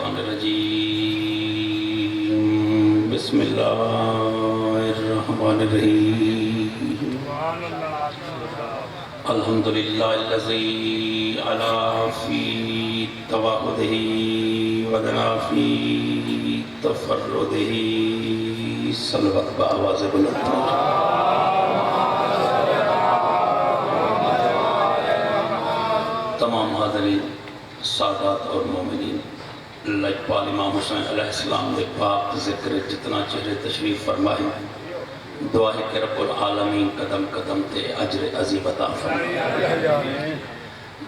الشیطان الرجیم بسم اللہ الرحمن الرحیم الحمدللہ الذی علا فی توحدہ ودنا فی تفردہ صلوات بآواز بلند تمام حاضرین سادات اور مومنین لجپال امام حسین علیہ السلام نے پاک ذکر جتنا چہرے تشریف فرمائی دعا ہے کہ رب العالمین قدم قدم تے اجر عظیم عطا فرمائے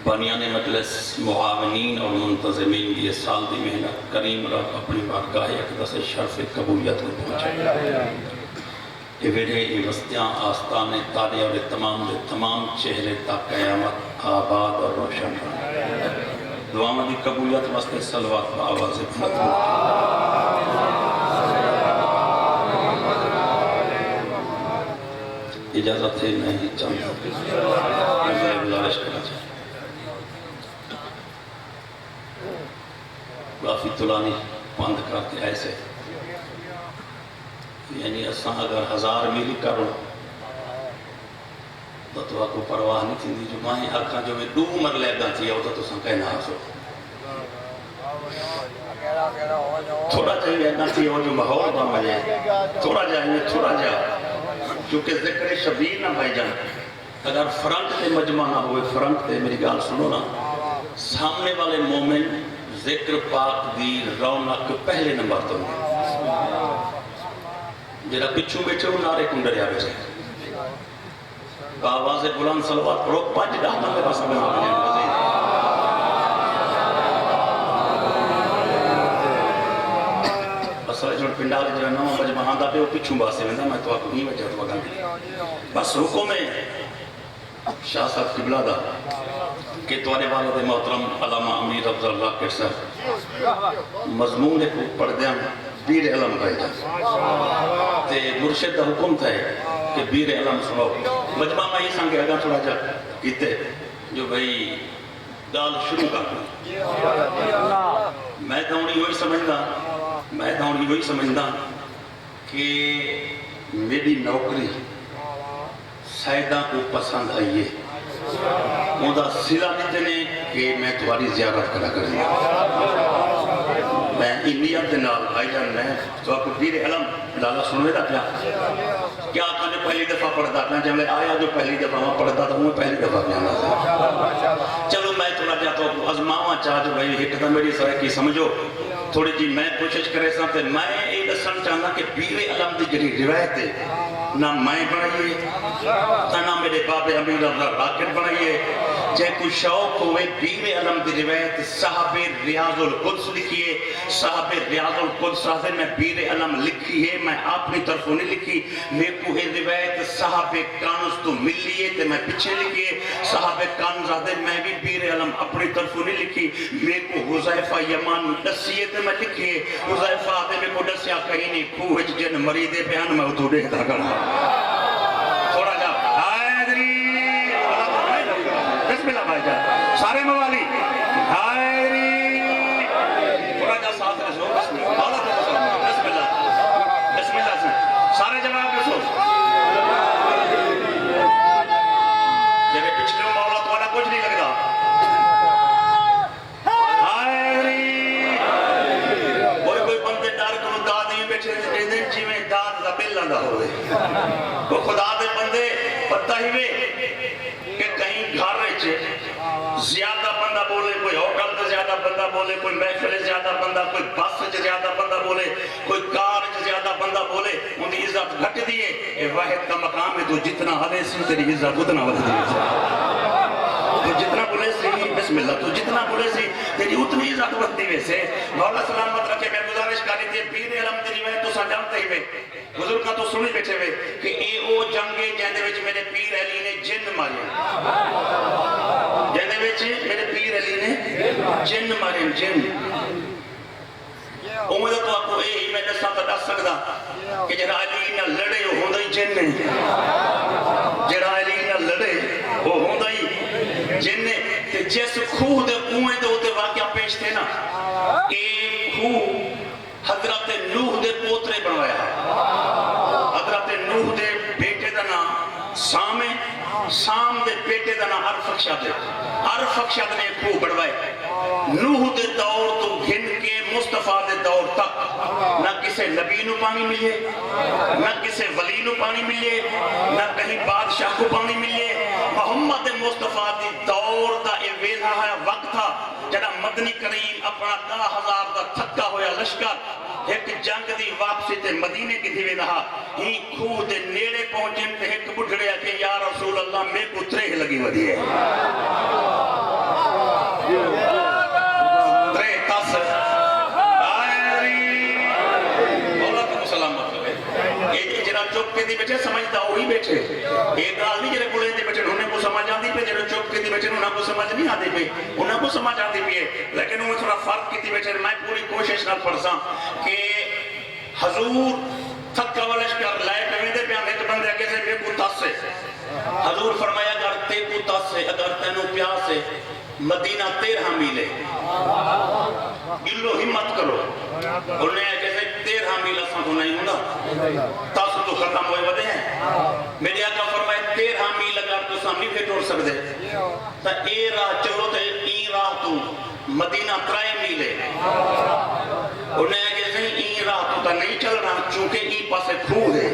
بانیان مجلس معاونین اور منتظمین یہ سال دی محنت کریم رب اپنی بارگاہ اقدس شرف قبولیت کو پہنچائے یہ ویڈے یہ وستیاں آستانے تالے اور تمام چہرے تا قیامت آباد اور روشن دعا مدی قبولیت واسطے صلوات بآواز بلند اجازت ہے میں ہی چاہتا ہوں میں گزارش کرنا چاہتا کافی طولانی پاند کرتے ایسے یعنی اساں اگر 1000 میل کرو تو آپ کو پرواہ نہیں تھی جو ماہیں آکھاں جو میں 2 مرلے گا تھی ہوتا تو سن کہنا سو تھوڑا چاہیے نہ تھی ہو جو ماحول نہ مجھے تھوڑا جائے کیونکہ ذکر شبیر نہ بھائی جان اگر فرنٹ تے مجمع نہ ہوئے فرنٹ تے میری گال سنو نا سامنے والے مومن ذکر پاک دی رونق پہلے نمبر تو جیرا پچھو بیٹھے ہو نعرے کنڈریا بیٹھے آواز بلند صلوات پڑھو 5 دہنا میرا سمجھ آنے اصلا جو پنڈال جو نو مجمع آندہ پہ وہ پچھوں باسے میں میں تو آپ کو نہیں بچہ تو بگا بس رکو میں شاہ صاحب قبلہ دا کہ توارے والد محترم علامہ امیر افضل اللہ کے صاحب مضمون کو پڑھ دیا بیر علم بھائی جان تے مرشد حکم تھا کہ بیر علم سنو مجمع میں ہی سنگے اگا تھوڑا جا کیتے جو بھئی گال شروع کر میں دھونی ہوئی سمجھنا کہ میری نوکری سیدہ کو پسند آئیے مودہ سلا نہیں دینے کہ میں تمہاری زیارت کرا کریں میں انیت نال بھائی جان میں تو آپ کو بیر علم لالا سنوے دا کیا آپ نے پہلی دفعہ پڑھتا اپنا جب میں آیا جو پہلی دفعہ میں پڑھتا تھا وہ پہلی دفعہ پیانا تھا چلو میں تھوڑا جاتا ہوں ازماواں چاہ جو بھائی ایک دم میری سرے کی سمجھو تھوڑی جی میں کوشش کرے ساتھ میں ایک دسن چاہنا کہ بیر علم دی جڑی روایت ہے نہ میں بنائیے نہ میرے باب امیر افضل راکٹ بنائیے جے کوئی شوق ہوئے بیر علم دی روایت صاحب ریاض القدس لکھیے صاحب ریاض القدس صاحب میں بیر علم لکھی ہے میں اپنی طرفوں نہیں لکھی میرے کو یہ روایت صاحب کانز تو ملیے تے میں پیچھے لکھیے صاحب کانز آدھے میں بھی بیر علم اپنی طرفوں نہیں لکھی میرے کو حضیفہ یمان دسیے تے میں لکھیے حضیفہ آدھے میں کو دسیا کہیں نہیں کوہج جن مریدے بیان میں اتو دیکھتا کرنا تھوڑا جا حیدری بسم اللہ بھائی جان سارے موالی حیدری تھوڑا جا ساتھ رسو بسم اللہ سے سارے جواب رسو جب پچھلے مولا تھوڑا کچھ نہیں لگتا حیدری کوئی بندے ڈر کو داد نہیں بیٹھے جی میں داد دا بل لگا ہوئے وہ خدا دے بندے پتہ ہی وے کہ کہیں گھر رہے زیادہ بندہ بولے کوئی ہوٹل سے زیادہ بندہ بولے کوئی محفل زیادہ بندہ کوئی بس سے زیادہ بندہ بولے کوئی کار سے زیادہ بندہ بولے انہیں عزت گھٹ دیئے اے واحد کا مقام ہے تو جتنا حلے سی تیری عزت اتنا ود دیئے تو جتنا بولے سی بسم اللہ تو جتنا بولے سی تیری اتنی عزت ود دیئے سے مولا سلامت رکھے میں گزارش کاری تھی بیر علم دی روایت تو سا جانتے ہی ہوئے بزرگاں تو سنی بیٹھے ہوئے کہ اے او جنگے جہنے وچ میرے پیر علی نے جن مارے جہنے وچ میرے پیر علی نے جن مارے جن امید تو آپ کو اے ہی میں دسا تو دس سکتا کہ جڑا علی نہ لڑے وہ ہوندہ ہی جن نے جڑا علی نہ لڑے وہ ہوندہ ہی جن نے تے جس خوہ دے کنویں دے اوتے واقعہ پیش تھے نا اے خوہ حضرت نوح دے پوترے بنوایا حضرت نوح دے بیٹے دا نام سام ہے سام دے بیٹے دا نام ارفخشد ہے ارفخشد نے خوہ بنوائے نوح دے دور تو گھن کے مصطفیٰ دے دور تک نہ کسے نبی نو پانی ملے نہ کسے ولی نو پانی ملے نہ کہیں بادشاہ کو پانی ملے محمد مصطفیٰ دی دور دا اے ویلہ ہے وقت تھا جڑا مدنی کریم اپنا 10,000 دا تھکا ہویا لشکر ایک جنگ دی واپسی تے مدینے کی دیوے رہا ہی خوہ دے نیڑے پہنچن تے ایک بڑھڑے کہ یا رسول اللہ میں کو ترے لگی ودی ہے ترے تس مولا کو سلامت ہوئے یہ جرا چوک کے دی بیٹھے سمجھتا ہوئی بیٹھے ایک گال نہیں جرے بڑے دی بیٹھے انہیں کو سمجھ آتی پہ جرے چوک کے دی بیٹھے انہیں کو سمجھ نہیں آتی پہ انہیں کو سمجھ آتی پہ لیکن انہیں تھوڑا فرق کی دی بیٹھے میں پوری کوشش نہ پڑھسا کہ حضور تھکا والشکر لائے کمیدے پہ ہم ایک بندے آگے سے بے کو تاس سے حضور فرمایا اگر تے کو تاس سے اگر تینوں پیاس سے مدینہ 13 میلے گلو ہمت کرو انہیں آگے سے 13 میل اساں کو نہیں ہونا تاس تو ختم ہوئے ودے ہیں میرے آقا فرمائے 13 میل اگر تو سامنے پہ ٹوڑ سکتے تا اے راہ چلو تے ای راہ تو مدینہ 3 میلے انہیں آگے سے ای راہ تو تا نہیں چل رہا چونکہ ای پاسے کھو ہے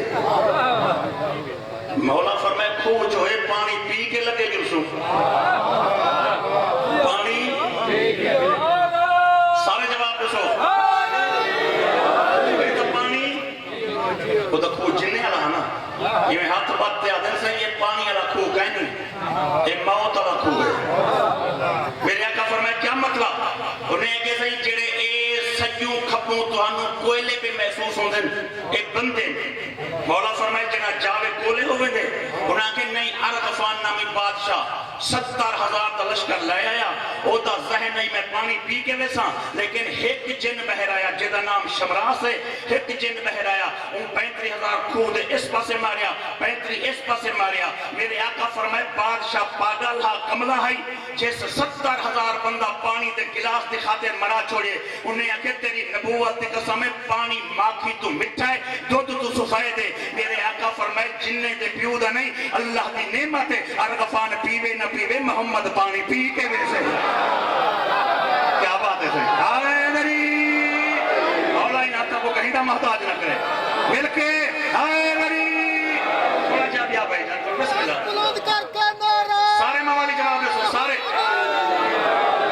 مولا فرمائے کھو جو ہے پانی پی کے لگے جلسوں پانی سارے جواب دسو تو پانی وہ تو کھو جننے والا ہے نا یہ میں ہاتھ باتتے آدھن سے یہ پانی والا کھو کہیں نہیں یہ موت والا کھو ہے میرے آقا فرمائے کیا مطلب انہیں آگے سے جڑے اے سجوں کھپوں تو ہنو کوئلے پہ محسوس ہوں دن ایک بندے مولا فرمائے جنہ جاوے کولے ہوئے دے انہاں کے نہیں ارغفان نامی بادشاہ 70,000 تا لشکر لے آیا او دا ذہن نہیں میں پانی پی کے ویسا لیکن ایک جن بہر آیا جدا نام شمراس ہے ایک جن بہر آیا ان 35,000 کھو دے اس پاسے ماریا 35 اس پاسے ماریا میرے آقا فرمائے بادشاہ پاگل ہا کملہ ہے جیسے 70,000 بندہ پانی دے گلاس دے خاطر مرا چھوڑے انہیں آکے تیری نبوت دے قسم پانی ماکھی تو مٹھا ہے دودھ تو سفائے دے میرے آقا فرمائے جننے دے پیودہ نہیں اللہ دی نعمت ہے ارغفان پیوے نہ پیوے محمد پانی پی کے ویسے کیا بات ہے آئے نری مولا ہی ناتا کو کہیں دا محتاج نہ کرے مل کے آئے نری تھوڑا جا بیا بھائی جان بسم اللہ سارے موالی جواب دے سو سارے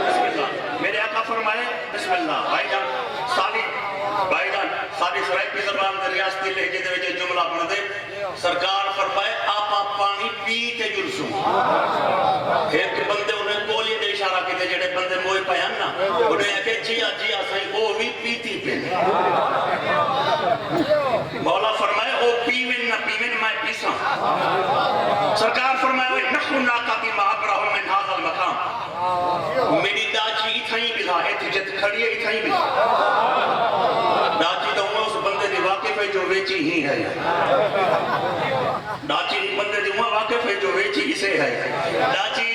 بسم اللہ میرے آقا فرمائے بسم اللہ بھائی جان ساری سرائی کی زبان دے ریاستی لہجے دے وجہ جملہ پڑھ دے سرکار فرمائے آپا پانی پیتے جلسوں ایک بندے انہیں کولی دے اشارہ کی دے جڑے بندے موئی پہن نا انہیں ہے کہ جیا سائی او بھی پیتی پہ مولا فرمائے او پیوین نہ پیوین میں پیسا سرکار فرمائے نخو ناقاتی معبرہم من حاضر المقام میری داچی اتھائی بلا ایتھی جت کھڑی ہے اتھائی بلا داچی تو اس بندے دی واقف ہے جو ویچی ہی ہے داچی بندے دی واقف ہے جو ویچی اسے ہے داچی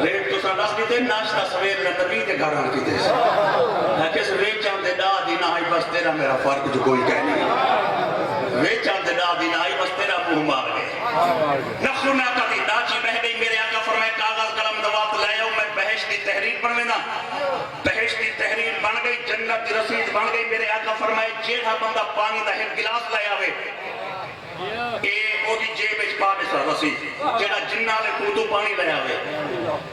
ریٹ تو ساڑھاس کی تے ناشتہ سویر نبی دے گھران کی تے لیکن ویچان دے دا دینا آئی بس تیرا میرا فرق جو کوئی کہہ نہیں ویچان دے دا دینا آئی بس تیرا منہ مار گئے نخلو ناکا دی داچی بہ گئی میرے آقا فرمائے کاغذ قلم دوات لے آؤ میں بہشتی تحریر بنوینا بہشتی تحریر بن گئی جنت رسید بن گئی میرے آقا فرمائے جیڑا بندہ پانی دا ایک گلاس لے آوے اے او دی جیب اچ پا دیسا رسید جیڑا جنہ لے خودو پانی لے آوے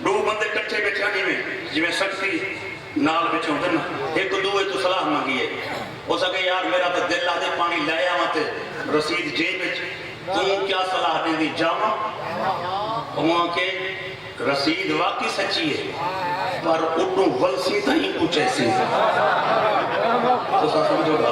دو بندے کٹھے بیٹھا نہیں میں جی میں سکتی نال بیٹھے ہوتے نا ایک دوئے تو صلاح مانگیے ہو سکے یار میرا تو دل آدھے پانی لے آواں تے رسید جیب اچ تم کیا صلاح دیں دی جاما وہاں کے رسید واقعی سچی ہے پر اٹھو ولسی تھا ہی کچھ ایسی تو سا سمجھو گا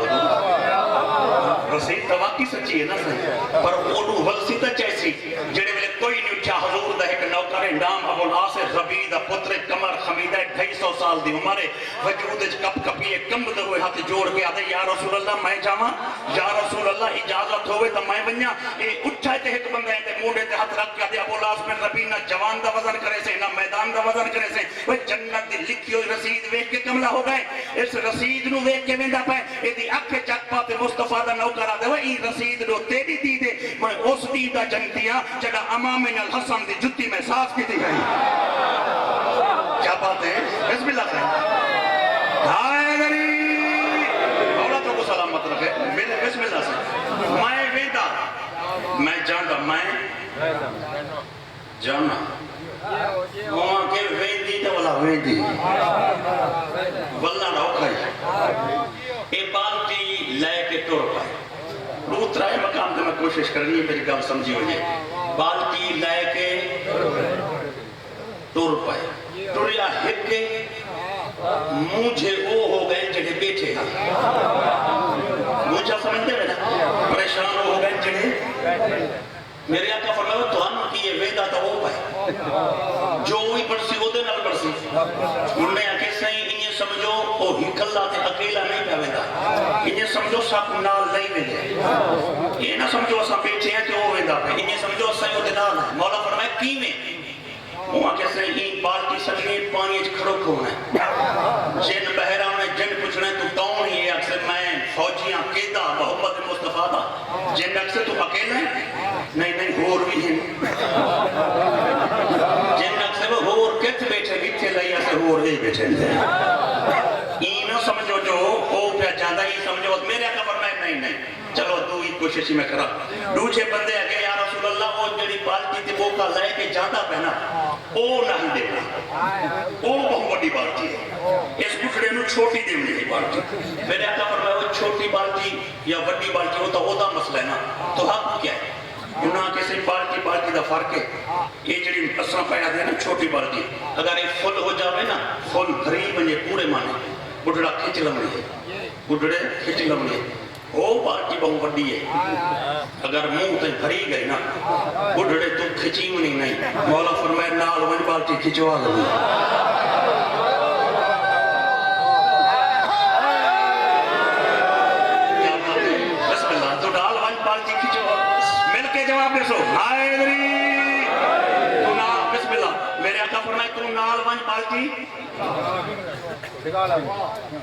رسید تو واقعی سچی ہے نا صحیح پر اونو ولسی تا چیسی جڑے ویلے کوئی نہیں اٹھا حضور دا ایک نوکر نام ابو العاص ربی دا پتر قمر حمیدہ 250 سال دی عمر وجود وچ کپ کپی کمبدے ہوئے ہاتھ جوڑ کے آدھے یا رسول اللہ میں جاواں یا رسول اللہ اجازت ہوئے تو میں ونجاں اے اٹھا تے ایک بندہ تے موڈے تے ہاتھ رکھ کے آدھے ابو العاص بن ربی نہ جوان دا وزن کرے سے نہ میدان دا وزن کرے سے وہ جنت دی لکھی ہوئی رسید ویکھ کے کملا ہو گئے اس رسید نو ویکھ کے ویندا پے اے دی اکھ چک پا تے مصطفیٰ دا نوکر آدھے وہ ای رسید نو تیری دی دے میں اس دی دا جنتیاں جڑا امام الحسن دی جتی میں صاف کی تھی گئی کیا بات ہے بسم اللہ سے ہائے دری اولادوں کو سلامت رکھے بسم اللہ سے میں ویدہ میں جانتا میں جانا وہاں کے ویدی تے والا ویدی واللہ نہ کھائی اے بالٹی لے کے ٹور پائے روت رائے مقام تے میں کوشش کر رہی ہے میری گل سمجھی ہوئی ہے بالٹی لے کے ٹور پائے ٹوریا ہک کے مجھے وہ ہو گئے جڑے بیٹھے ہیں مجھے سمجھتے ہیں نا پریشان ہو گئے جڑے میرے آقا فرمایا تو ہم کی یہ ویدہ تو ہو پائے جو ہوئی پڑسی ہو دے نال پڑسی انہوں نے آکے صحیح انہیں سمجھو وہ ہکلہ تے اکیلا نہیں پہ ویدہ انہیں سمجھو سب نال نہیں ویدے یہ نہ سمجھو اسا بیٹھے ہیں کہ وہ ویدہ پہ انہیں سمجھو صحیح ہو دے نال ہے مولا فرمایا کی میں وہاں کے صحیح بالٹی سکنے پانی اچھ کھڑو کھونا ہے جن بہران میں جن پوچھنا ہے تو کون ہی ہے اکثر میں فوجیاں قیدہ محمد مصطفیٰ دا جن اکثر تو اکیلا ہے نہیں ہور بھی ہیں جن اکثر وہ ہور کت بیٹھے بیٹھے لئی ایسے ہور نہیں بیٹھے اینو سمجھو جو ہو پہ جاندہ ہی سمجھو میرے آقا فرمائے نہیں چلو دو ہی کوشش ہی میں کرا دوچے بندے آگے یا رسول اللہ وہ جڑی بالٹی تھی وہ کا لے کے جاندہ پہنا او نہیں دیکھنا او بہت بڑی بالٹی ہے اس گھڑے نو چھوٹی دیونی ہے بالٹی میرے آقا فرمایا وہ چھوٹی بالٹی یا بڑی بالٹی ہوتا ہوتا مسئلہ ہے نا تو حق کیا ہے انہاں کسی بالٹی دا فرق ہے یہ جڑی اسرا پہنا دیا نا چھوٹی بالٹی اگر یہ فل ہو جاوے نا فل بھری بنجے پورے مانے بڑھڑا کھچ لمنی ہے بڑھڑے کھچ لمنی ہے وہ بالٹی بہت بڑی ہے اگر منہ تے بھری گئی نا بڑھڑے تو کھچی منی نہیں مولا فرمائے نال ون بالٹی کھچوا لگی بسم اللہ تو ڈال ون بالٹی کھچوا مل کے جواب دے سو ہائے دری تو نال بسم اللہ میرے آقا فرمائے تو نال ون بالٹی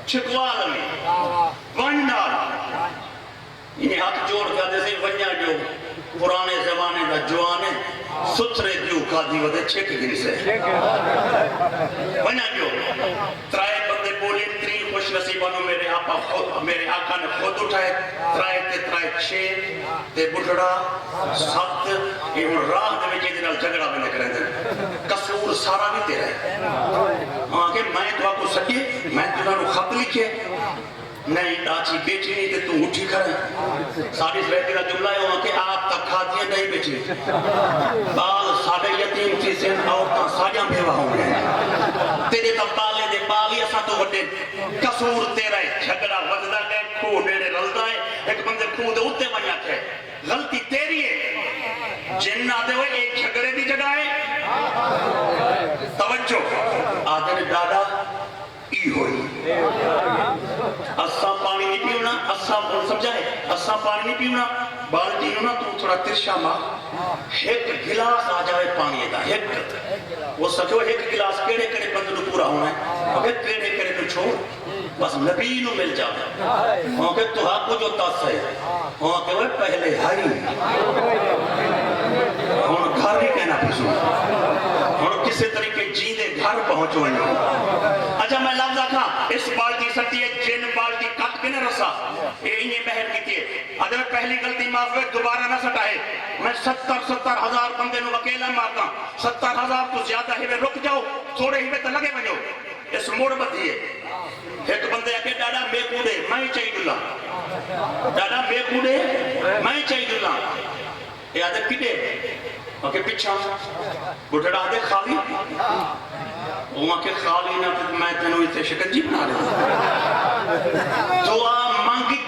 چھکوا لگی ون نال انہیں ہاتھ جوڑ کے آدھے سے ونیا جو پرانے زمانے دا جوانے سترے دیو کا دیو دے چھک گن سے ونیا جو ترائے بندے بولی تری خوش نصیبانوں میرے آقا نے خود اٹھائے ترائے تے ترائے چھے تے بڑھڑا سات یہ راہ دے وچے دے نال جھگڑا میں نکرے دے قصور سارا بھی تیرا ہے آگے میں تو آپ کو سکے میں تو نہ خط لکھے نہیں ڈاچی بیٹھی نہیں تے تو اٹھی کریں ساڑھی سرحتی کا جملہ ہے وہاں کہ آپ تک کھاتیاں نہیں بیٹھی بال ساڑھے یتیم تھی سے عورتاں ساڑھیاں بھیوہ ہوں گے تیرے تب بالے دے بالی ایسا تو وڈے قصور تیرا ہے جھگڑا وزدہ گئے کھو ڈیڑے رلدہ ہے ایک بندے کھو دے اتے بنیا تھے غلطی تیری ہے جن آدھے ہوئے ایک جھگڑے دی جگہ ہے توجہ آدھے نے دادا ای ہوئی اساں پانی نہیں پیونا اساں بول سمجھا ہے اساں پانی نہیں پیونا بالٹی نو نا تو تھوڑا ترشا ماں ایک گلاس آ جائے پانی دا ایک وہ سچو ایک گلاس کیڑے کیڑے بند نو پورا ہونا ہے اگر کیڑے کیڑے تو چھوڑ بس نبی نو مل جاوے وہاں کہ تو آپ کو جو تاس ہے وہاں کہ وہ پہلے ہائی وہاں گھر نہیں کہنا پیسو وہاں کسی طریقے جیدے گھر پہنچو اچھا میں لفظ آکھا اس بالٹی سکتی ہے جن بالٹی کٹ کے نہ رسا یہ انہیں بہر کی تھی اگر پہلی غلطی معاف ہوئے دوبارہ نہ سٹائے میں 70,000 بندے نو اکیلا مارتا 70,000 تو زیادہ ہی میں رک جاؤ تھوڑے ہی میں تو لگے بنو اس موڑ بدھی ہے ایک بندے آکے ڈاڈا میں کوڑے میں چاہی دلہ ڈاڈا میں کوڑے میں چاہی دلہ یہ آدھے کٹے وہاں پچھا بڑھڑا آدھے خالی وہاں کے خالی نہ میں تینوں اسے شکنجی بنا رہے دعا مانگی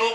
2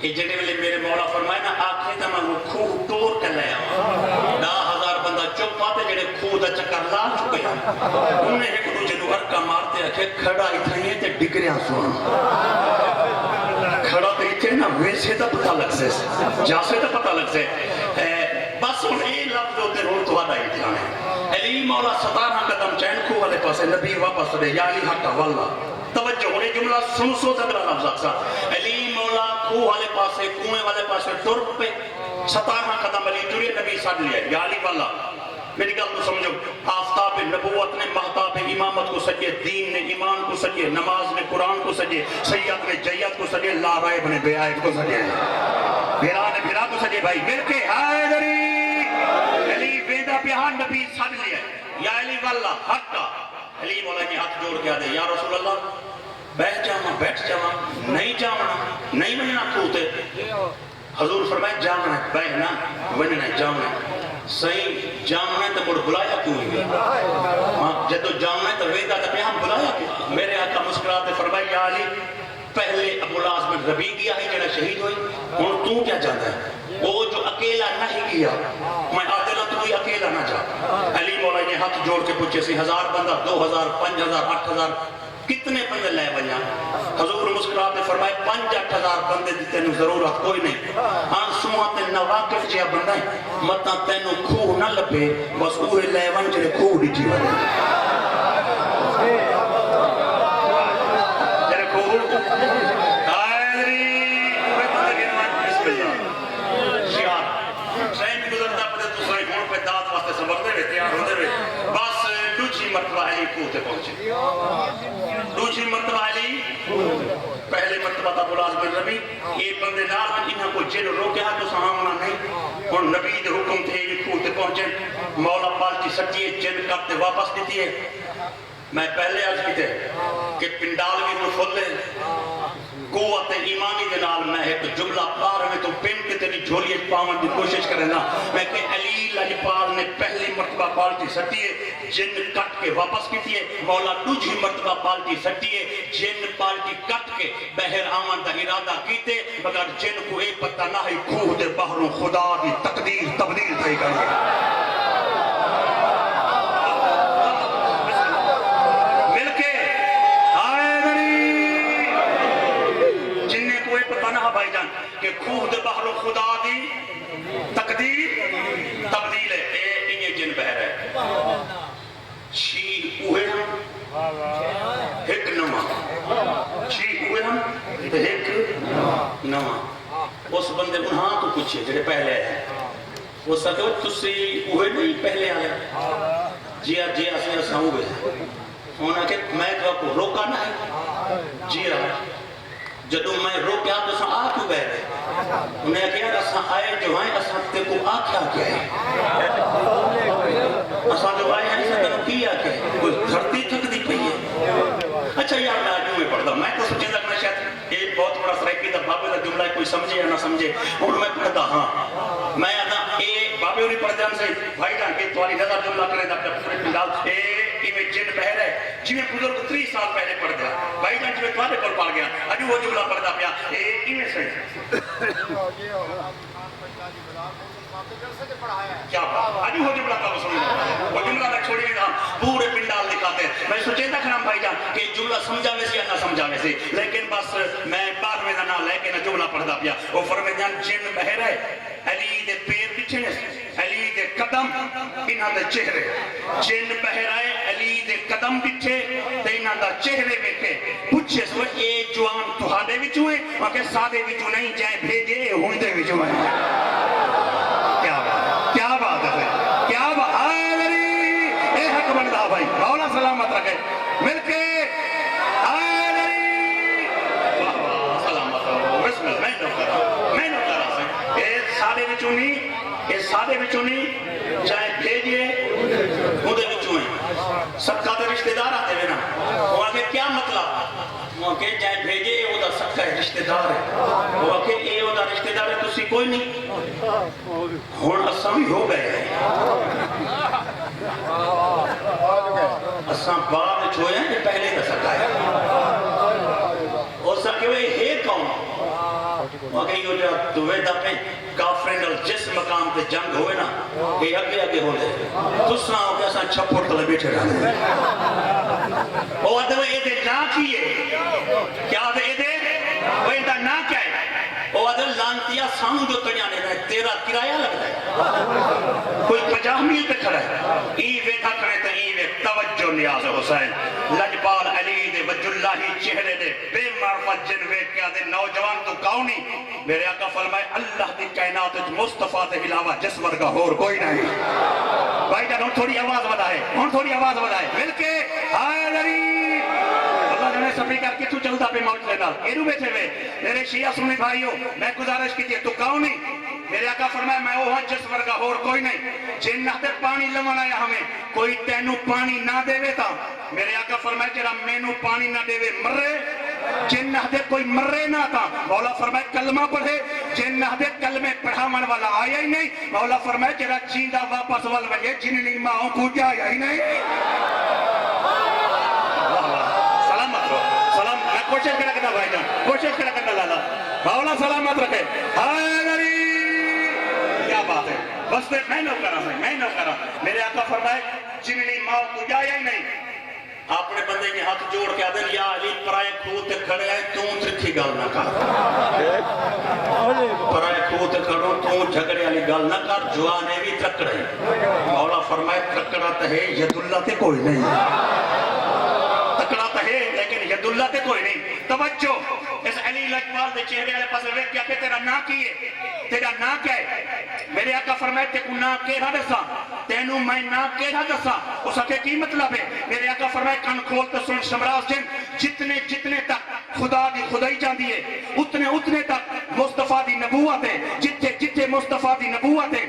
کہ جڑے ویلے میرے مولا فرمائے نا آکھے تے میں وہ خوہ ٹور کر لے آواں 10,000 بندہ چپ پاتے جڑے خوہ دا چکر لا چکے ہیں انہیں ایک دوجے نو ہرکا مارتے آکھے کھڑا اتھائیں تے ڈگریاں سن کھڑا تے اتھے نا ویسے دا پتہ لگ سے جاسے دا پتہ لگ سے بس ان اے لفظ ہوتے رول تو آدھا امتحان ہے علی مولا 17 قدم چین خوہ والے پاسے نبی واپس دے یا علی حقا واللہ توجہ ہونے جملہ سنسو تگلا لفظ اکسا علی مولا خوہ والے پاسے کنویں والے پاسے ٹر پہ 17 قدم علی ٹرے نبی ساتھ لیا یا علی واللہ میری گل تو سمجھو آفتاب نبوت نے مہتاب امامت کو سجے دین نے ایمان کو سجے نماز نے قرآن کو سجے سید نے جیت کو سجے لا رائب نے بے آیت کو سجے بھیرا نے بھیرا کو سجے بھائی مل کے حیدری علی بیدہ پیہاں نبی ساتھ لیا یا علی واللہ حقا علی مولا نے ہاتھ جوڑ کے آدھے یا رسول اللہ بیٹھ جاواں نہیں جاونا نہیں مننا کھوتے حضور فرمائے جاونا بیٹھنا وننا جاونا صحیح جاونا ہے تو مڑ بلایا کیوں ہی جدو جاونا ہے تو ویدہ تو پیہاں بلایا کیوں میرے آقا مسکرات فرمائے یا علی پہلے ابو العاص بن ربیع گیا ہے جڑا شہید ہوئی اور تو کیا جاتا ہے وہ جو اکیلا نہیں گیا میں آدھے نہ تو کوئی اکیلا نہ جا علی مولا نے ہاتھ جوڑ کے پوچھے سی 1000 بندہ 2000 5000 8000 کتنے بندے لے بنیا حضور مسکرات فرمائے 5-8 بندے دی تینو ضرورت کوئی نہیں آن سموہ تے نواقف جیا بندہ ہے مطا تینو خوہ نہ لبے بس اوہ لے ون جڑے خوہ دی جی بندے جڑے خوہ مرتبہ علی کوہ تے پہنچے دوسری مرتبہ علی پہلے مرتبہ تھا ابو العاص بن ربیع یہ بندے نال انہاں کو جن روکیا تو سامنا نہیں اور نبی دے حکم تھے یہ کوہ تے پہنچے مولا پالٹی سٹی جن کرتے واپس دیتی ہے میں پہلے عرض کی تھے کہ پنڈال بھی مفلے قوت ایمانی دے نال میں ایک جملہ پار میں تو پن کے تیری جھولیے پاون دی کوشش کرے نا میں کہ علی لاجپال نے پہلی مرتبہ پالٹی سٹی ہے جن کٹ کے واپس کی تھی مولا دوسری مرتبہ پالٹی سٹی ہے جن پالٹی کٹ کے بہر آمن دا ارادہ کیتے مگر جن کو ایک پتہ نہ ہے کوہ دے بحروں خدا دی تقدیر تبدیل تھے کرنے کہ خوہ دے بحر خدا دی تقدیر تبدیل ہے اے انہیں جن بہر ہے چھی اوہے ہم ایک نما چھی اوہے ہم ایک نما اس بندے انہاں تو پوچھے جڑے پہلے ہیں وہ سکتے ہو تسی اوہے نہیں پہلے آئے جی اسے اساں ہوئے ہونا کہ میں تو آپ کو روکا نہ ہے جی جدو میں روکیا تو اساں آ کیوں گئے انہیں کہا اساں آئے جو ہیں اساں تے کو آکھیا کیا ہے اساں جو آئے ہیں اساں تنو کیا کیا ہے کوئی دھرتی تھک دی پئی ہے اچھا یار میں آجوں میں پڑھتا میں تو سوچے تک میں شاید ایک بہت بڑا سرائکی دا بابے دا جملہ کوئی سمجھے یا نہ سمجھے اور میں پڑھتا ہاں میں آدھا اے بابے انہیں پڑھتے ہم سے بھائی جان کے توالی نظر جملہ کرے دا پورے پنڈال اے میں جن بہر ہے جی میں بزرگ 3 سال پہلے پڑھ گیا بھائی جان جی میں توانے پر پڑھ گیا ابھی وہ جملہ پڑھتا پیا اے میں سے کیا ابھی وہ جملہ کا سنی وہ جملہ میں چھوڑی گیا پورے پنڈال دکھاتے ہیں میں سوچے تھا کرام بھائی جان کہ جملہ سمجھاوے سے یا نہ سمجھاوے سے لیکن بس میں بعد میں نہ لے کے نہ جملہ پڑھتا پیا وہ فرمائے جان جن بہر ہے علی دے پیر پیچھے علی دے قدم انہاں دے چہرے جن بہر آئے علی دے قدم پیچھے تے انہاں دا چہرے ویکھے پوچھے سو اے جوان تہاڈے وچوں ہے کہ سادے وچوں نہیں جائے بھیجے ہوندے وچوں ہے کیا بات ہے کیا بات علی اے حق بندہ بھائی مولا سلامت رکھے مل کے علی سلامت رکھو بسم اللہ میں نہ کرا اے سادے وچوں نہیں چاہے بھیجے اودے وچوں ہیں صدقہ دے رشتہ دار آتے ہیں نا وہ آگے کیا مطلب وہ کہ چاہے بھیجے او دا صدقہ ہے رشتہ دار ہے وہ کہ اے او دا رشتہ دار ہے تسی کوئی نہیں ہن اساں بھی ہو گئے ہیں اساں بعد وچ ہوئے ہیں کہ پہلے دا صدقہ ہے اور سا کہ وہ ہے کون وہ جنگ ہوئے نا یہ اگے اگے ہوتے تو سنا ہو کہ ایسا چھپڑ تلے بیٹھے رہنے وہ آدھے وہ یہ دے نا کیے کیا آدھے یہ دے وہ یہ دا نا کیا ہے وہ آدھے لانتیا سانگ جو تنیانے رہے تیرا کرایہ لگتا ہے کوئی 50 میل پہ کھڑا ہے ای ویکھا کرے تو ای ویک توجہ نیاز حسین لجپال علی دے وجہ اللہ چہرے دے بے معرفت جن ویک کیا دے نوجوان تو کاؤنی میرے آقا فرمائے اللہ دی کائنات مصطفیٰ دے علاوہ جس ورگا اور کوئی نہیں بھائی جان تھوڑی آواز بدائے تھوڑی آواز بدائے مل کے حیدری اللہ نے سبھی کر کے تو چلتا پہ موت لینا ایرو بیٹھے ہوئے میرے شیعہ سنی بھائیو میں گزارش کیجئے تو کاؤنی میرے آقا فرمایا میں وہ ہاں جس ورگا اور کوئی نہیں جن نہ تے پانی لمن آیا ہمیں کوئی تینو پانی نہ دے وے تا میرے آقا فرمایا جرا مینو پانی نہ دے وے مرے جن نہ دے کوئی مرے نہ تا مولا فرمایا کلمہ پڑھے جن نہ دے کلمے پڑھامن والا آیا ہی نہیں مولا فرمایا جرا چیندہ واپس وال وجے جن نہیں ماں کو جایا ہی نہیں سلامت رو سلام میں کوشش کرنا بھائی جان کوشش کرنا لالا مولا سلامت رکھے حیدری کیا بات ہے بس میں نہ کرا میرے آقا فرمائے جنہی ماں کو جایا ہی نہیں اپنے بندے کے ہاتھ جوڑ کے آدھے یا علی پرائے کھوت کھڑے آئے توں ترکھی گال نہ کر پرائے کھوت کھڑو توں جھگڑے علی گال نہ کر جوانے بھی ترکڑے مولا فرمائے ترکڑا تہے ید اللہ تے کوئی نہیں تکڑا تہے لیکن ید اللہ تے کوئی نہیں توجہ اس علی لجپال دے چہرے والے پاس ویکھ کیا کہ تیرا نا کیے تیرا نا کیا ہے میرے آقا فرمائے تے کو نا کیڑا دسا تینوں میں نا کیڑا دسا اس کے کی مطلب ہے میرے آقا فرمائے کان کھول تے سن شمراز جن جتنے تک خدا دی خدائی جاندی ہے اتنے تک مصطفیٰ دی نبوت ہے جتھے مصطفیٰ دی نبوت ہے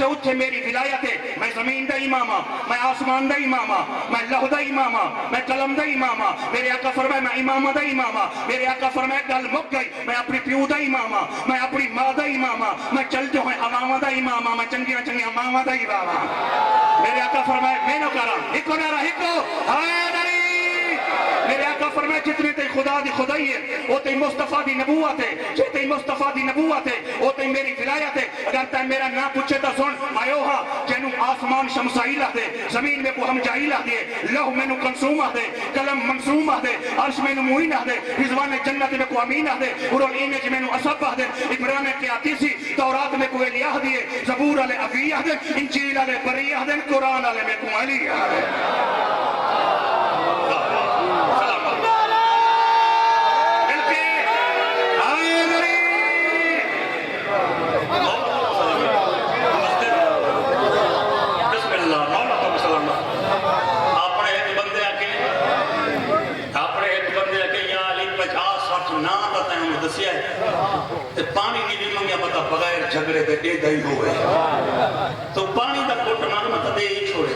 اتھے میری ولایت ہے میں زمین دا امامہ میں آسمان دا امامہ میں لوح دا امامہ میں قلم دا امامہ میرے آقا فرمائے میں امامہ دا امامہ میرے آقا فرمائے گل مک گئی میں اپنی پیو دا امامہ میں اپنی ماں دا امامہ میں چل جو ہے امامہ دا امامہ میں چنگی امامہ دا امامہ میرے آقا فرمائے میں نو کرا ہکو نارا ہکو حیدری میرے آقا فرمائے جتنے تے خدا دی خدائی ہے وہ تے مصطفیٰ دی نبوت ہے جتے مصطفیٰ دی نبوت ہے وہ تے میری ولایت ہے اگر تے میرا نہ پوچھے تا سن آئیو ہاں جنو آسمان شمسائی لہ دے زمین میں کو ہم جائی لہ دے لوح میں نو کنسوم آ دے قلم منصوم آ دے عرش میں نو موین آ دے رضوان جنت میں کو امین آ دے ارول اینج میں نو اصب آ دے عبران قیاتی سی تورات میں کو الیاہ دیے زبور علی ابی آ دے انجیل علی بری آ دے قرآن علی میں کو علی آ دے پانی کی بھی منگیا پتا بغیر جھگڑے دے دے دائی ہوئے تو پانی دا کوٹ مان مطا دے ہی چھوڑے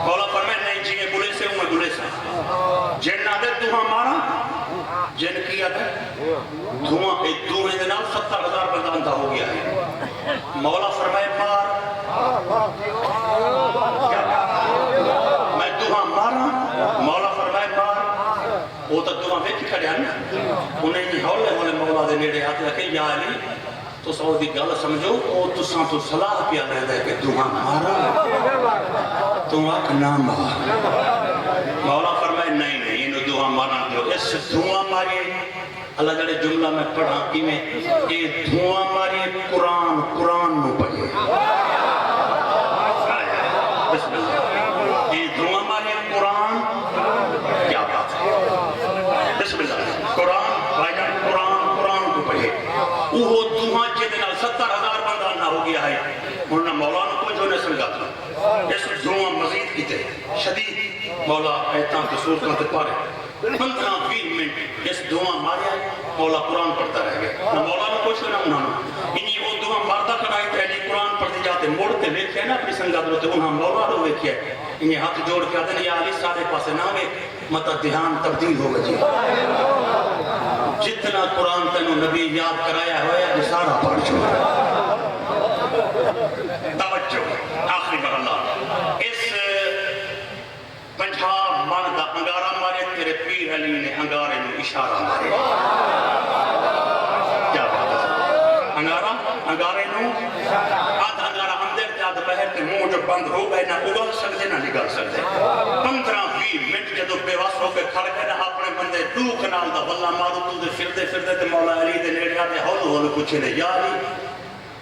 مولا فرمائے نہیں جی گلے سے ہوں میں گلے سے جن نہ دے دھواں مارا جن کیا دے دھواں دے نال 70,000 بندہ بندہ ہو گیا ہے مولا فرمائے مار میں دھواں مارا مولا فرمائے مار وہ تو دعا ویکھ کھڑیا نا انہیں ہی ہولے ہولے مولا دے نیڑے ہاتھ رکھے یا علی تو سو دی گل سمجھو او تساں تو صلاح پیا رہدا ہے کہ دعا مارا تو آکھ نہ مار مولا فرمائے نہیں انہوں دعا مارا دو اس دعا ماری اللہ جڑے جملہ میں پڑھا کی میں یہ دعا ماری قرآن نو پڑھے بسم اللہ یہ دعا ماری قرآن کیا بات ہے بسم اللہ قرآن بھائی جان قرآن کو پڑھے وہ دعا جدے نال 70,000 بندہ نہ ہو گیا ہے انہوں نے مولانا کو جو نے سمجھاتا اس دعا مزید کی تے شدید مولا ایتاں کے صورتوں تے پارے 15-20 منٹ اس دعا ماریا مولا قرآن پڑھتا رہ گیا نہ مولانا کچھ نہ انہوں انہی وہ دعا ماردہ کرائی تھے علی قرآن پڑھتے جاتے موڑتے ویکھے نا اپنی سنگات روتے انہوں مولا رو ویکھے انہیں ہاتھ جوڑ کے آدھے یا علی سارے پاسے نہ ہوئے مطا دھیان تبدیل ہو گئی جتنا قرآن تینوں نبی یاد کرایا ہویا یہ سارا پڑھ چکا توجہ آخری بار اللہ اس پنجاب من کا انگارہ مارے تیرے پیر علی نے انگارے میں اشارہ مارے کیا بات ہے انگارہ انگارے نو آدھ انگارہ دوپہر کے منہ جو بند ہو گئے نہ اگل سکتے نہ نگل سکتے 15-20 منٹ جدو بے وس ہو کے کھڑ گئے نہ اپنے بندے دوک نال دا واللہ مارو تو دے پھردے تے مولا علی دے نیڑے آتے ہولو ہولو پوچھے دے یا علی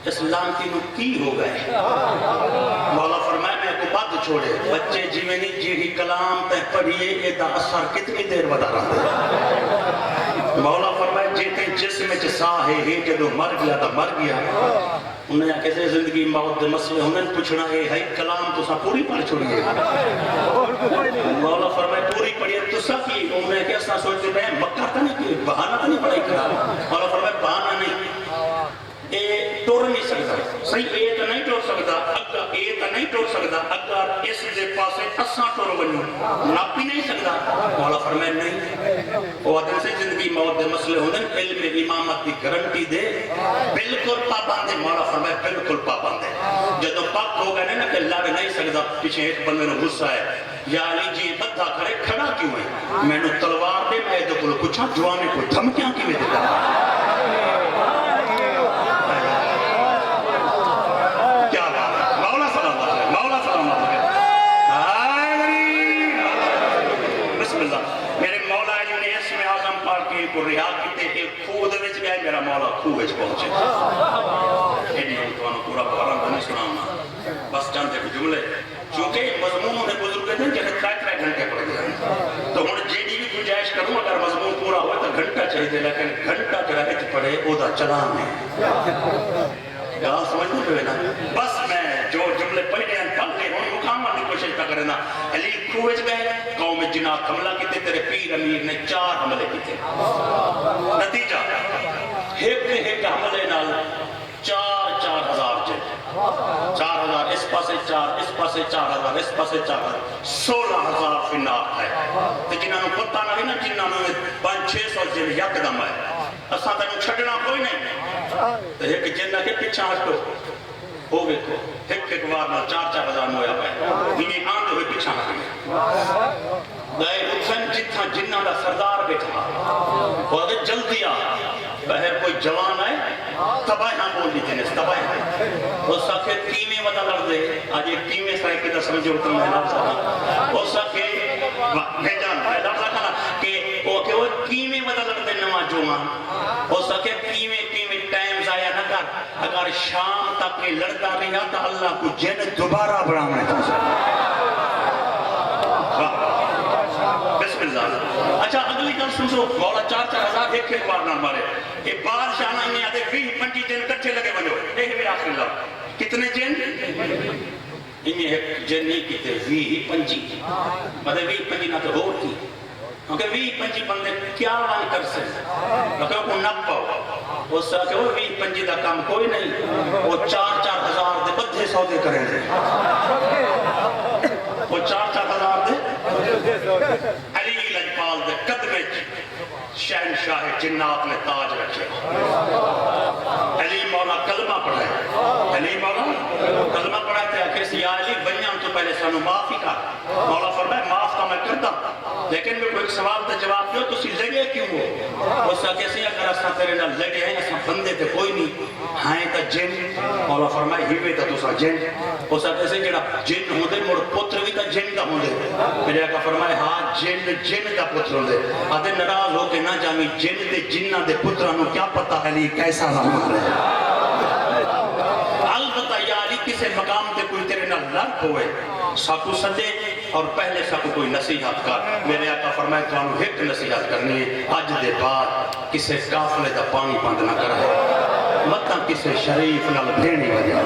اس لانتی نو کی ہو گئے مولا فرمائے میں کو بد چھوڑے بچے جیویں نہیں جیڑی کلام تے پڑھیے اے دا اثر کتنی دیر ودا رہا ہے مولا فرمائے جیتے جسم میں ساہ ہے جدو مر گیا تا مر گیا انہیں کیسے زندگی موت دے مسئلے انہیں پوچھنا ہے ہائی کلام تو سا پوری پڑھ چھوڑیے مولا فرمائے پوری پڑھیے تو سا کی انہیں کیسا سوچتے میں مکہ تا نہیں کی بہانہ تا نہیں پڑھائی کرا مولا فرمائے بہانہ نہیں اے ٹور نہیں سکتا صحیح اے تو نہیں ٹور سکتا اگر اے تو نہیں ٹور سکتا اگر اس دے پاسے اساں ٹور بنو ناپی نہیں سکتا مولا فرمائے نہیں وہ آدم سے زندگی موت دے مسئلے ہوندن علم امامت کی گارنٹی دے بالکل پابند ہے مولا فرمائے بالکل پابند ہے جدو پاک ہو گئے نا کہ لڑ نہیں سکتا پیچھے ایک بندے نے غصہ ہے یا علی جی بدھا کھڑے کھڑا کیوں ہے میں نے تلوار دے میں دے کل کچھا جوانے کو دھمکیاں کی میں دیتا کو رہا کیتے ایک خود وچ گئے میرا مولا خود وچ پہنچے ایڈی ہم تو پورا قرآن نہیں سنانا بس چند ایک جملے چونکہ مضمون نے بزرگ ہیں جنہیں 3 گھنٹے پڑھ گئے تو ہن جیڑی بھی گنجائش کروں اگر مضمون پورا ہوئے تو گھنٹہ چاہیے لیکن گھنٹہ جڑا وچ پڑھے او دا چلان ہے گال سمجھنے پہ نا بس میں جو جملے پڑھے ہیں پڑھ لے ہوں مقامات کی کوشش کا کرنا علی کھوج گئے قوم جنات حملہ کیتے تیرے پیر امیر نے 4 حملے کیتے نتیجہ ایک حملے نال 4,000 جن 4,000 اس پاسے 4 اس پاسے 4,000 اس پاسے 4,000 16,000 فنار ہے تو جنہاں نے پتہ نہ نا جنہاں نے 500-600 جن یک دم ہے اساں تینوں چھڈنا کوئی نہیں تو ایک جن کے پیچھے ہٹو ہو ویکھو ایک بار نال 4,000 ہویا پے انہیں آندے ہوئے پیچھے ہٹ گئے اٹھن جتھا جنہاں دا سردار بیٹھا اور جلدی آ بہر کوئی جوان آئے تباہاں بول دیتے ہیں تباہاں وہ ساکھے تیمیں ودا لڑ دے آج ایک تیمیں سائے کتا سمجھو تم میں لفظ آنا وہ ساکھے بھیجان لفظ آنا کہ وہ تیمیں ودا لڑ دے نواں جوان وہ ساکھے تیمیں ٹائم ضائع نہ کر اگر شام تک یہ لڑتا نہیں آتا اللہ کو جن دوبارہ بڑھانے کا بسم اللہ اچھا اگلی گل سنو مولا 4,000 ایک بار نہ مارے یہ بادشاہ نہ انہیں آتے 20-25 جن کٹھے لگے بنو ایک بھی آخر اللہ کتنے جن انہیں ایک جن نہیں کیتے 20-25 مطلب 20-25 نہ تو ہو تھی کیونکہ 20-25 بندے کیا وان کر سکتے لکھو کو نہ پاؤ وہ سا کہ وہ 20-25 دا کام کوئی نہیں وہ 4,000 دے بدھے سودے کریں دے وہ 4,000 دے علی لجپال دے قدمے شہنشاہ جنات نے تاج رکھے علی مولا کلمہ پڑھائے علی مولا کلمہ پڑھائے تھے کہ یا علی بنیاں تو پہلے سانو معافی کر مولا فرمائے معاف تو میں کرتا لیکن میں کوئی سوال تے جواب دیو تو سی لگے کیوں ہو وہ سا کیسے اگر اساں تیرے نال لگے ہیں اساں بندے تے کوئی نہیں ہائیں تا جن مولا فرمائے ہیوے تا تسا جن وہ سا کیسے جڑا جن ہوندے مڑ پتر بھی تا جن دا ہوندے میرے آقا فرمائے ہاں جن دا پتر ہوندے آدھے ناراض ہو کے نہ جامی جن دے جنہ دے پترانوں کیا پتہ علی کیسا رحمان ہے البتہ یا علی کسے مقام دے کوئی تیرے نال لڑ ہوئے ساکو سدے اور پہلے ساکو کوئی نصیحت کر میرے آقا فرمائے تو انہوں ایک نصیحت کرنی ہے آج دے بعد کسے کافلے دا پانی بند نہ کر ہے مطلع کسے شریف نال بھیڑی وجہ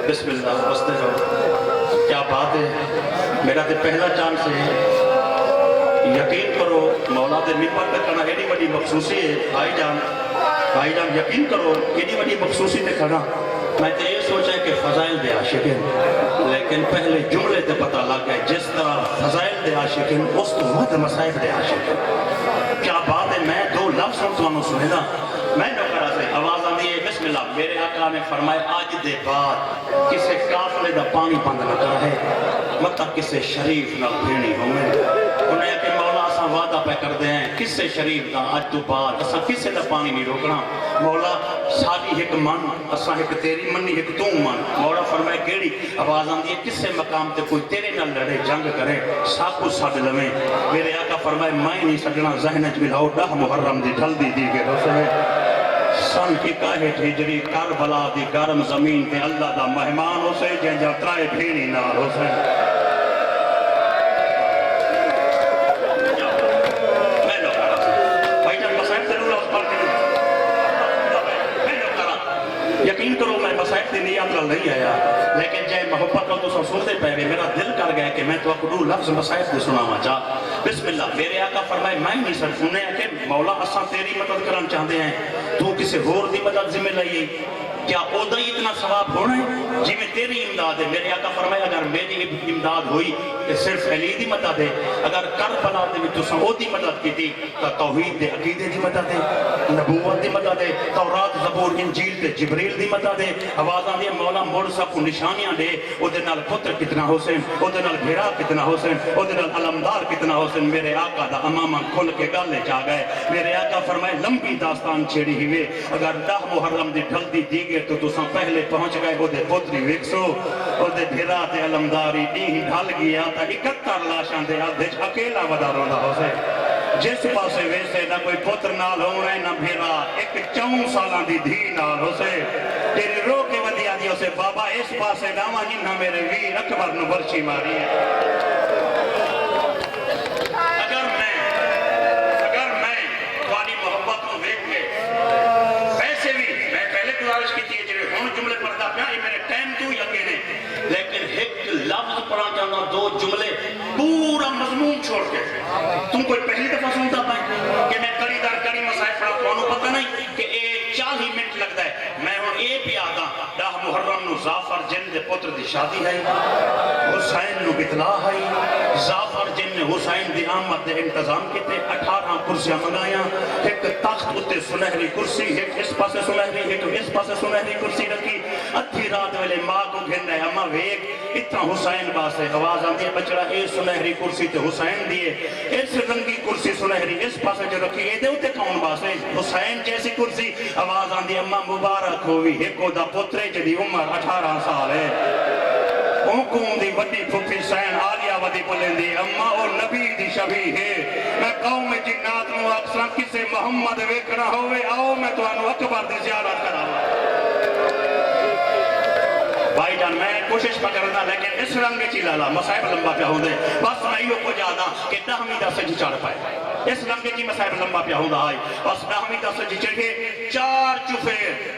بسم اللہ بستے جاؤ کیا بات ہے میرا تے پہلا چانس ہے یقین کرو مولا دے ممبر پہ کھڑا ایڈی بڑی مخصوصی ہے بھائی جان یقین کرو ایڈی بڑی مخصوصی تے کھڑا میں تے یہ سوچا کہ فضائل دے عاشق ہیں لیکن پہلے جملے تے پتہ لگ گئے جس طرح فضائل دے عاشق ہیں اس تو مد مسائب دے عاشق ہیں کیا بات ہے میں 2 لفظ ہوں تو انہوں سنے دا میں نوکرہ سے آواز آندھی ہے بسم اللہ میرے آقا نے فرمائے آج دے بعد کسے کافلے دا پانی بند نہ کر ہے مطلب کسے شریف نہ بھیڑی ہوں انہیں کہ مولا سا وعدہ پہ کرتے ہیں کسے شریف دا اج تو بعد اسا کسے دا پانی نہیں روکنا مولا ساری ایک من اسا ایک تیری منی ایک تو من مولا فرمائے کیڑی آواز آندی ہے کسے مقام تے کوئی تیرے نال لڑے جنگ کرے سب کچھ سڈ لویں میرے آقا فرمائے میں نہیں سجنا ذہن چ ملاؤ 10 محرم دی ڈھلدی دی کے روسے سن 61 ہجری کربلا دی گرم زمین تے اللہ دا مہمان ہوسے جن جا ترائے بھیڑی نال ہوسے یقین کرو میں مسائب دی نیت نال نہیں آیا لیکن جے محبت کو تو سنتے پے میرا دل کر گیا کہ میں تو اکڑو لفظ مسائب دی سناواں چا بسم اللہ میرے آقا فرمائے میں نہیں سن سنے کہ مولا اساں تیری مدد کرنا چاہتے ہیں تو کسی ہور دی مدد ذمہ لئیے کیا اودا ہی اتنا ثواب ہونا ہے جی میں تیری امداد ہے میرے آقا فرمائے اگر میری امداد ہوئی کہ صرف علی دی مدد ہے اگر کربلا دے وچ تساں او دی مدد کیتی تو توحید دے عقیدے دی مدد ہے نبوت دی مدد ہے تورات زبور انجیل تے جبریل دی مدد ہے آواز آندی ہے مولا موڑ سب کو نشانیاں دے او دے نال پتر کتنا حسین او دے نال بھیڑا کتنا حسین او دے نال علمدار کتنا حسین میرے آقا دا امامہ کھل کے گالے جا گئے میرے آقا فرمائے لمبی داستان چھیڑی ہوئے اگر 10 محرم دی ڈھل دی دی تو تساں پہلے پہنچ گئے وہ دے پتری وکسو وہ دے بھیرا تے علمداری ہی ڈھل گیا تا 71 لاشاں دے آدھے اکیلا ودا روندا ہوسے جس پاسے ویسے نہ کوئی پتر نال ہونا نہ بھیرا ایک 4 سالاں دی دھی نال ہوسے تیری رو کے ودی آدھی ہوسے بابا اس پاسے ناما جنہ میرے ویر اکبر نو برچی ماری ہے اگر میں تمہاری محبت کو دیکھ کے ویسے بھی میں پہلے گزارش کی تھی جملے پڑھتا پیا یہ میرے ٹائم تو یقین ہے لیکن ایک لفظ پڑھا جانا 2 جملے پورا مضمون چھوڑ کے تم کوئی پہلی دفعہ سنتا پائیں کہ میں کڑی در کڑی مسائل پڑھا تو انہوں پتہ نہیں کہ 40 منٹ لگتا ہے میں ہوں اے بھی آدھا 10 محرم نو زعفر جن دے پتر دی شادی ہے حسین نو اطلاع ہے زعفر جن نے حسین دی آمد دے انتظام کیتے 18 کرسیاں منگایا ایک تخت اتے سنہری کرسی ایک اس پاسے سنہری ایک اس پاسے سنہری کرسی رکھی ادھی رات والے ماں کو گھن رہے اما ویک اتنا حسین باسے آواز آتی ہے بچڑا اے سنہری کرسی تے حسین دیے اس رنگی کرسی سنہری اس پاسے جو رکھی اے دے اتے کون باسے حسین جیسی کرسی آواز آتی ہے اما مبارک ہوئی ایک دا پترے جدی عمر 18 سال ہے حکم دی وڈی پھپھی سین آلیا ودی پلیں دی اما او نبی دی شبیہ ہے میں قوم جنات نو اکثر کسے محمد ویکھنا ہوئے آؤ میں تو انو اکبر دی زیارت کرا بھائی جان میں کوشش پہ کرنا لیکن اس رنگ چی لالا مسائب لمبا پہ ہوں دے بس میں یہ کو جانا کہ 10ویں دا سجی چڑھ پائے اس رنگ چی مسائب لمبا پہ ہوں دا آئی بس 10ویں دا سجی چڑھے 4 چفیر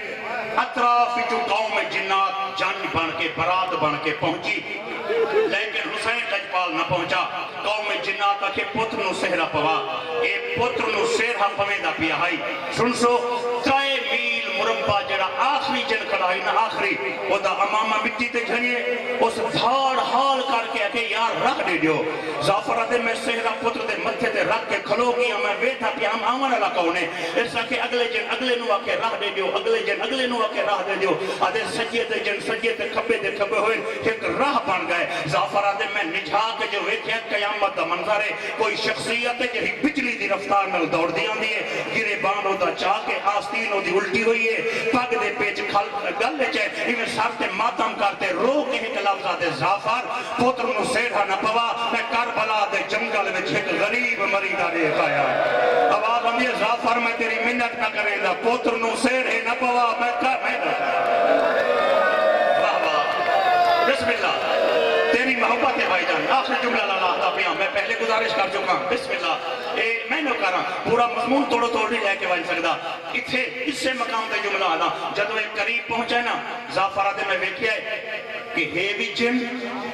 اطراف جو قوم جنات جان بن کے برات بن کے پہنچی لیکن حسین لجپال نہ پہنچا قوم جنات کے پتر نو سہرا پوا اے پتر نو سہرا پویں دا پیا ہائی سن سو 3 میل مربع جڑا آخری جن کھڑائی نہ آخری وہ دا امامہ مٹی تے جھنیے اس دھاڑ حال کر کے کہ یار رکھ دے دیو زعفر دے میں سہرا پتر دے متھے تے رکھ کے کھلو گیا میں بیٹھا پیا ہم آمن اللہ کونے اس رکھے اگلے جن اگلے نو آکے رکھ دے دیو اگلے جن اگلے نو آکے رکھ دے دیو آدھے سجیے تے جن سجیے تے کھبے ہوئے ایک راہ بن گئے زعفر دے میں نجھا کے جو ویکھیا قیامت دا منظر ہے کوئی شخصیت ہے جہی بجلی دی رفتار نال دوڑ دی آندی ہے گرے بانو دا چاہ کے آستینوں دی الٹی ہوئی ہے پگ دے پیچ کھل گل چے ایویں سر تے ماتم کرتے رو کے ایک لفظ دے زعفر پتر نو سیڑھا نہ پوا میں کربلا دے جنگل وچ ایک غریب مریدا دیکھ آیا آواز آندی ہے زعفر میں تیری منت نہ کریں دا پتر نو سیڑھے نہ پوا میں بسم اللہ تیری محبت ہے بھائی جان آخری جملہ لالا آتا پیا میں پہلے گزارش کر چکا بسم اللہ میں نو کہا پورا مضمون توڑو توڑی لے کے بھائی سکتا اتھے اس سے مقام دے جملہ آنا جدو ایک قریب پہنچا ہے نا زعفر دے میں ویکھیا ہے کہ ہے بھی جن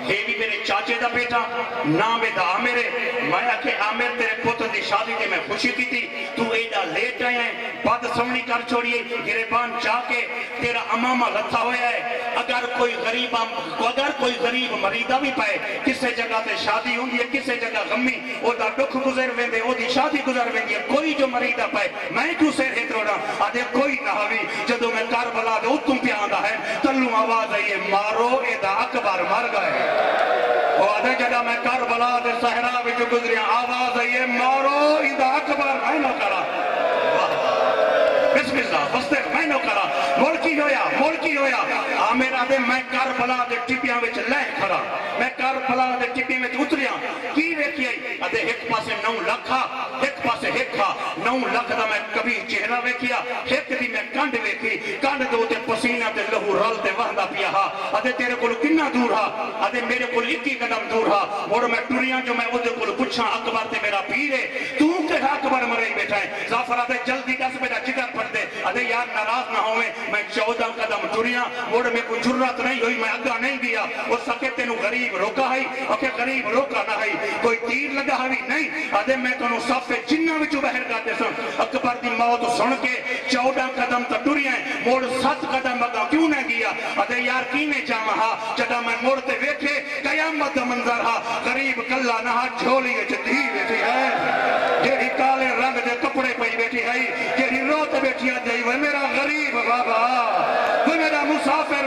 ہے بھی میرے چاچے دا بیٹا نام دا آمیرے میں آکھے آمیر تیرے پتر دی شادی دے میں خوشی کی تھی تو ایڈا لیٹ آیا ہے بات سمنی کر چھوڑیے گریبان چاہ کے تیرا امامہ لتھا ہویا ہے اگر کوئی غریب مریدہ بھی پائے کسے جگہ تے شادی ہوندی ہے کسے جگہ غمی او دا دکھ گزر ویندے او دی شادی گزر ویندی ہے کوئی جو مریدہ پائے میں کیوں سیر ہتروڑا آدھے کوئی نہ ہوئی جدو میں کربلا دے اتم پہ آندہ ہے تلو آواز آئیے مارو اے دا اکبر مر گئے وہ آدھے جدہ میں کربلا دے صحرا وچ گزریاں آواز آئیے مارو اے دا اکبر میں نہ کرا بسم اللہ بستے میں نہ کرا ملکی ہویا میرا دے میں کربلا دے ٹپیاں وچ لہ کھڑا میں کربلا دے ٹپیاں وچ اتریاں کی ویکھی آئی ادھے ایک پاسے 9 لکھا ایک پاسے ہکھا 9 لکھ دا میں کبھی چہرہ ویکھیا ایک دی میں کنڈ ویکھی کنڈ دے تے پسینہ تے لہو رل تے وہدا پیا ہا ادھے تیرے کول کنا دور ہا ادھے میرے کول 21 قدم دور ہا اور میں ٹریاں جو میں اودے کول پوچھاں اکبر تے میرا پیر ہے تو کہ اکبر مرے بیٹھا ہے ظفر ادھے جلدی دس میرا جگر پھٹ دے ادھے یار ناراض نہ ہوئے میں 14 قدم ٹریاں اور میں کوئی جرات نہیں ہوئی میں اگا نہیں گیا اور سکے تینو غریب روکا ہے اوکے غریب روکا نہ ہے کوئی تیر لگا ہوئی نہیں ادھے میں تنو صف جنہ وچوں باہر کاتے سن اکبر دی موت سن کے 14 قدم تے ٹریاں موڑ 7 قدم اگا کیوں نہ گیا ادھے یار کیویں جاواں ہا جدا میں موڑ تے ویکھے قیامت دا منظر ہا غریب کلا نہ جھولی وچ دھی بیٹھی ہے جیڑی کالے رنگ دے کپڑے پئی بیٹھی ہے جیڑی روت بیٹھی ہے وہ میرا غریب بابا وہ میرا مسافر